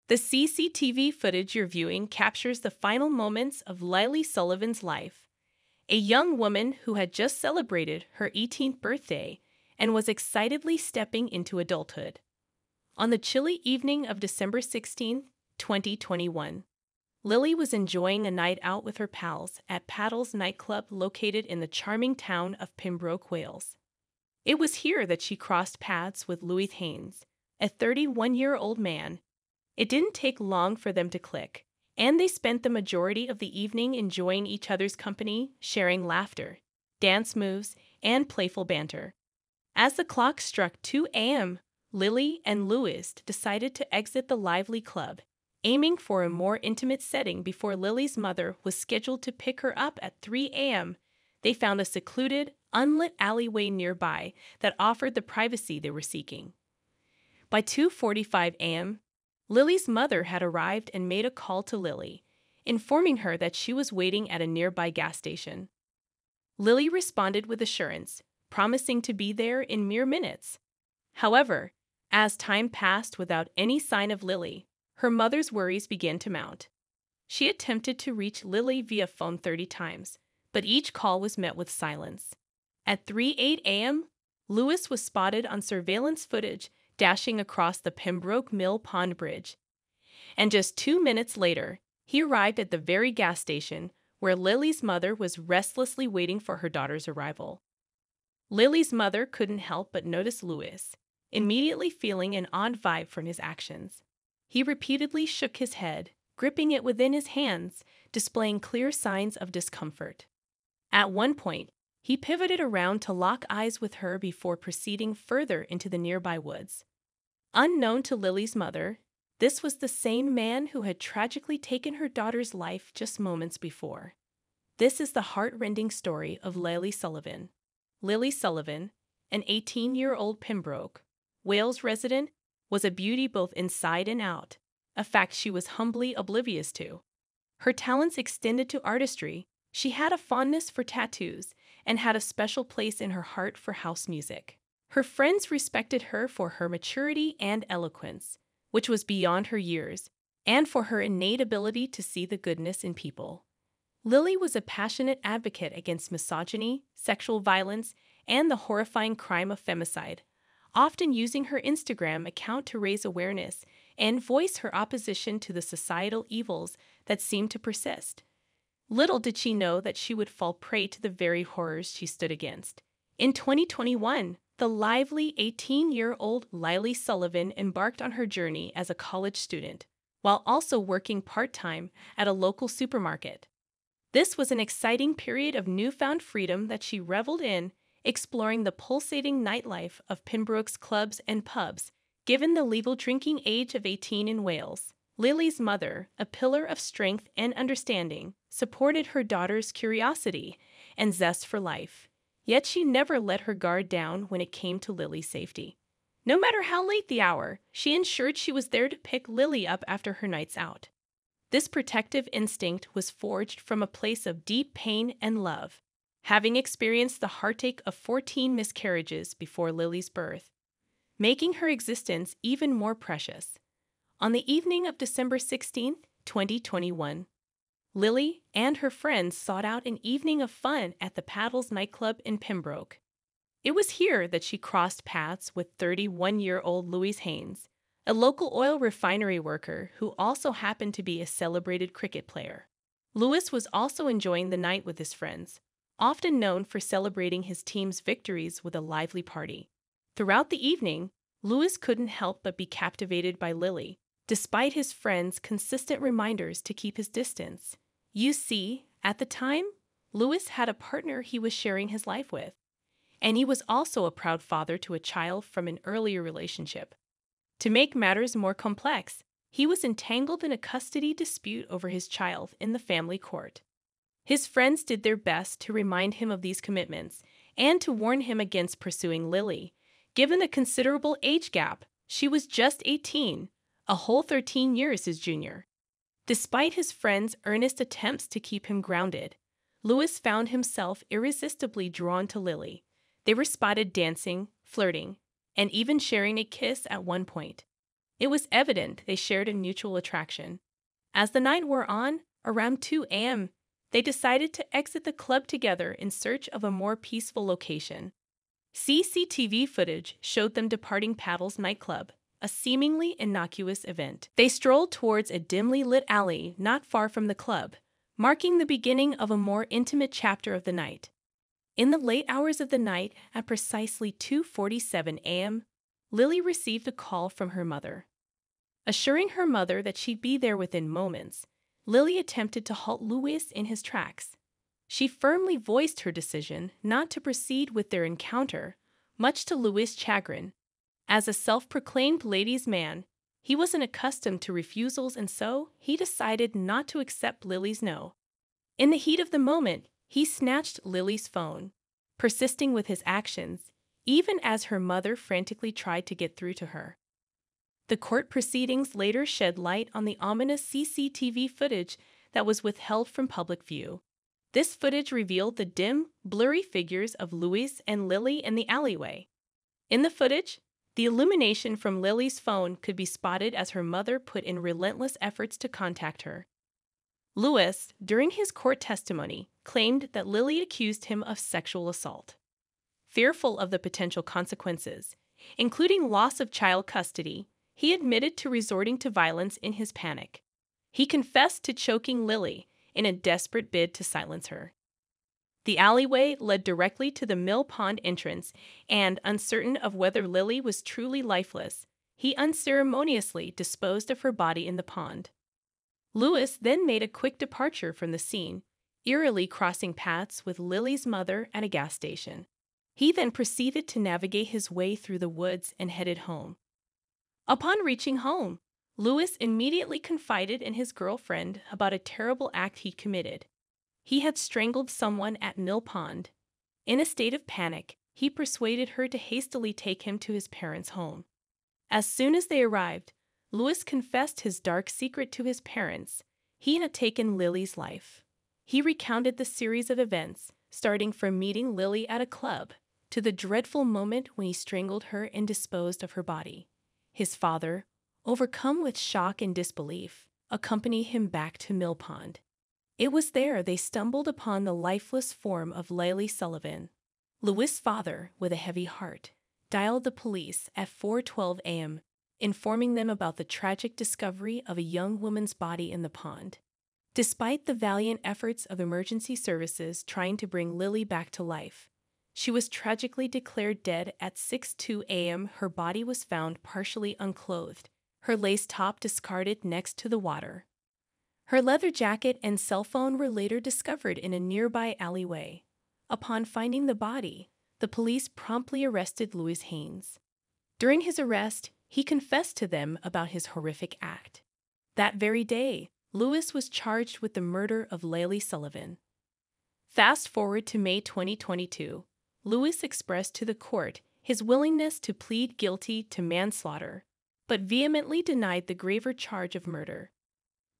The CCTV footage you're viewing captures the final moments of Lily Sullivan's life, a young woman who had just celebrated her 18th birthday and was excitedly stepping into adulthood. On the chilly evening of December 16, 2021, Lily was enjoying a night out with her pals at Paddle's nightclub located in the charming town of Pembroke, Wales. It was here that she crossed paths with Louis Haynes, a 31-year-old man. It didn't take long for them to click, and they spent the majority of the evening enjoying each other's company, sharing laughter, dance moves, and playful banter. As the clock struck 2 a.m., Lily and Louis decided to exit the lively club, aiming for a more intimate setting before Lily's mother was scheduled to pick her up at 3 a.m. They found a secluded, unlit alleyway nearby that offered the privacy they were seeking. By 2:45 a.m., Lily's mother had arrived and made a call to Lily, informing her that she was waiting at a nearby gas station. Lily responded with assurance, promising to be there in mere minutes. However, as time passed without any sign of Lily, her mother's worries began to mount. She attempted to reach Lily via phone 30 times, but each call was met with silence. At 3:08 a.m., Louis was spotted on surveillance footage dashing across the Pembroke Mill Pond Bridge. And just 2 minutes later, he arrived at the very gas station where Lily's mother was restlessly waiting for her daughter's arrival. Lily's mother couldn't help but notice Louis, immediately feeling an odd vibe from his actions. He repeatedly shook his head, gripping it within his hands, displaying clear signs of discomfort. At one point, he pivoted around to lock eyes with her before proceeding further into the nearby woods. Unknown to Lily's mother, this was the same man who had tragically taken her daughter's life just moments before. This is the heart-rending story of Lily Sullivan. Lily Sullivan, an 18-year-old Pembroke, Wales resident, was a beauty both inside and out, a fact she was humbly oblivious to. Her talents extended to artistry. She had a fondness for tattoos and had a special place in her heart for house music. Her friends respected her for her maturity and eloquence, which was beyond her years, and for her innate ability to see the goodness in people. Lily was a passionate advocate against misogyny, sexual violence, and the horrifying crime of femicide, often using her Instagram account to raise awareness and voice her opposition to the societal evils that seemed to persist. Little did she know that she would fall prey to the very horrors she stood against. In 2021, the lively 18-year-old Lily Sullivan embarked on her journey as a college student, while also working part-time at a local supermarket. This was an exciting period of newfound freedom that she reveled in, exploring the pulsating nightlife of Pembroke's clubs and pubs. Given the legal drinking age of 18 in Wales, Lily's mother, a pillar of strength and understanding, supported her daughter's curiosity and zest for life. Yet she never let her guard down when it came to Lily's safety. No matter how late the hour, she ensured she was there to pick Lily up after her nights out. This protective instinct was forged from a place of deep pain and love, having experienced the heartache of 14 miscarriages before Lily's birth, making her existence even more precious. On the evening of December 16, 2021, Lily and her friends sought out an evening of fun at the Paddles nightclub in Pembroke. It was here that she crossed paths with 31-year-old Louis Haynes, a local oil refinery worker who also happened to be a celebrated cricket player. Louis was also enjoying the night with his friends, often known for celebrating his team's victories with a lively party. Throughout the evening, Louis couldn't help but be captivated by Lily, despite his friends' consistent reminders to keep his distance. You see, at the time, Louis had a partner he was sharing his life with, and he was also a proud father to a child from an earlier relationship. To make matters more complex, he was entangled in a custody dispute over his child in the family court. His friends did their best to remind him of these commitments and to warn him against pursuing Lily. Given the considerable age gap, she was just 18, a whole 13 years his junior. Despite his friends' earnest attempts to keep him grounded, Louis found himself irresistibly drawn to Lily. They were spotted dancing, flirting, and even sharing a kiss at one point. It was evident they shared a mutual attraction. As the night wore on, around 2 a.m., they decided to exit the club together in search of a more peaceful location. CCTV footage showed them departing Paddle's nightclub, a seemingly innocuous event. They strolled towards a dimly lit alley not far from the club, marking the beginning of a more intimate chapter of the night. In the late hours of the night, at precisely 2:47 a.m., Lily received a call from her mother. Assuring her mother that she'd be there within moments, Lily attempted to halt Louis in his tracks. She firmly voiced her decision not to proceed with their encounter, much to Louis' chagrin. As a self-proclaimed ladies' man, he wasn't accustomed to refusals, and so he decided not to accept Lily's no. In the heat of the moment, he snatched Lily's phone, persisting with his actions, even as her mother frantically tried to get through to her. The court proceedings later shed light on the ominous CCTV footage that was withheld from public view. This footage revealed the dim, blurry figures of Louis and Lily in the alleyway. In the footage, the illumination from Lily's phone could be spotted as her mother put in relentless efforts to contact her. Louis, during his court testimony, claimed that Lily accused him of sexual assault. Fearful of the potential consequences, including loss of child custody, he admitted to resorting to violence in his panic. He confessed to choking Lily in a desperate bid to silence her. The alleyway led directly to the mill pond entrance, and, uncertain of whether Lily was truly lifeless, he unceremoniously disposed of her body in the pond. Louis then made a quick departure from the scene, eerily crossing paths with Lily's mother at a gas station. He then proceeded to navigate his way through the woods and headed home. Upon reaching home, Louis immediately confided in his girlfriend about a terrible act he'd committed. He had strangled someone at Mill Pond. In a state of panic, he persuaded her to hastily take him to his parents' home. As soon as they arrived, Louis confessed his dark secret to his parents. He had taken Lily's life. He recounted the series of events, starting from meeting Lily at a club to the dreadful moment when he strangled her and disposed of her body. His father, overcome with shock and disbelief, accompanied him back to Mill Pond. It was there they stumbled upon the lifeless form of Lily Sullivan. Louis' father, with a heavy heart, dialed the police at 4:12 a.m., informing them about the tragic discovery of a young woman's body in the pond. Despite the valiant efforts of emergency services trying to bring Lily back to life, she was tragically declared dead at 6:02 a.m. Her body was found partially unclothed, her lace top discarded next to the water. Her leather jacket and cell phone were later discovered in a nearby alleyway. Upon finding the body, the police promptly arrested Louis Haynes. During his arrest, he confessed to them about his horrific act. That very day, Louis was charged with the murder of Lily Sullivan. Fast forward to May 2022, Louis expressed to the court his willingness to plead guilty to manslaughter, but vehemently denied the graver charge of murder.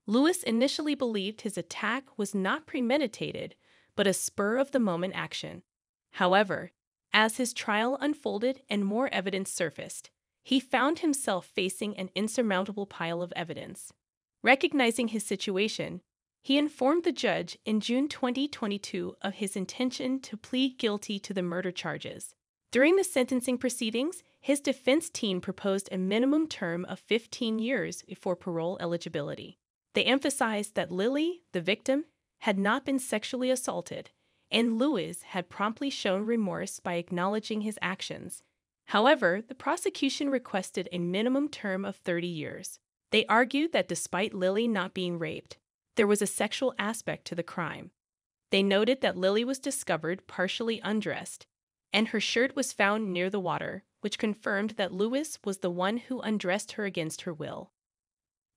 Louis initially believed his attack was not premeditated, but a spur-of-the-moment action. However, as his trial unfolded and more evidence surfaced, he found himself facing an insurmountable pile of evidence. Recognizing his situation, he informed the judge in June 2022 of his intention to plead guilty to the murder charges. During the sentencing proceedings, his defense team proposed a minimum term of 15 years for parole eligibility. They emphasized that Lily, the victim, had not been sexually assaulted, and Louis had promptly shown remorse by acknowledging his actions. However, the prosecution requested a minimum term of 30 years. They argued that despite Lily not being raped, there was a sexual aspect to the crime. They noted that Lily was discovered partially undressed, and her shirt was found near the water, which confirmed that Louis was the one who undressed her against her will.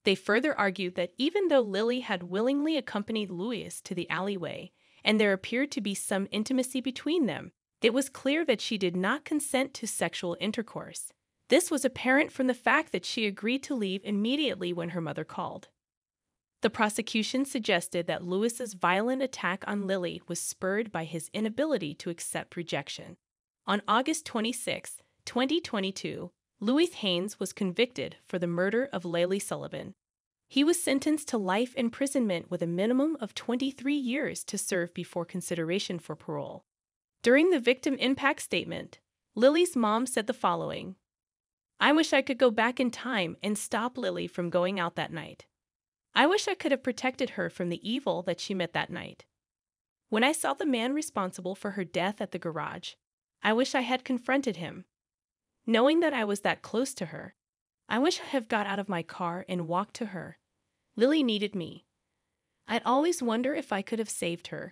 They further argued that even though Lily had willingly accompanied Louis to the alleyway, and there appeared to be some intimacy between them, it was clear that she did not consent to sexual intercourse. This was apparent from the fact that she agreed to leave immediately when her mother called. The prosecution suggested that Louis's violent attack on Lily was spurred by his inability to accept rejection. On August 26, 2022, Louis Haynes was convicted for the murder of Lily Sullivan. He was sentenced to life imprisonment with a minimum of 23 years to serve before consideration for parole. During the victim impact statement, Lily's mom said the following: "I wish I could go back in time and stop Lily from going out that night. I wish I could have protected her from the evil that she met that night. When I saw the man responsible for her death at the garage, I wish I had confronted him. Knowing that I was that close to her, I wish I had got out of my car and walked to her. Lily needed me. I'd always wonder if I could have saved her.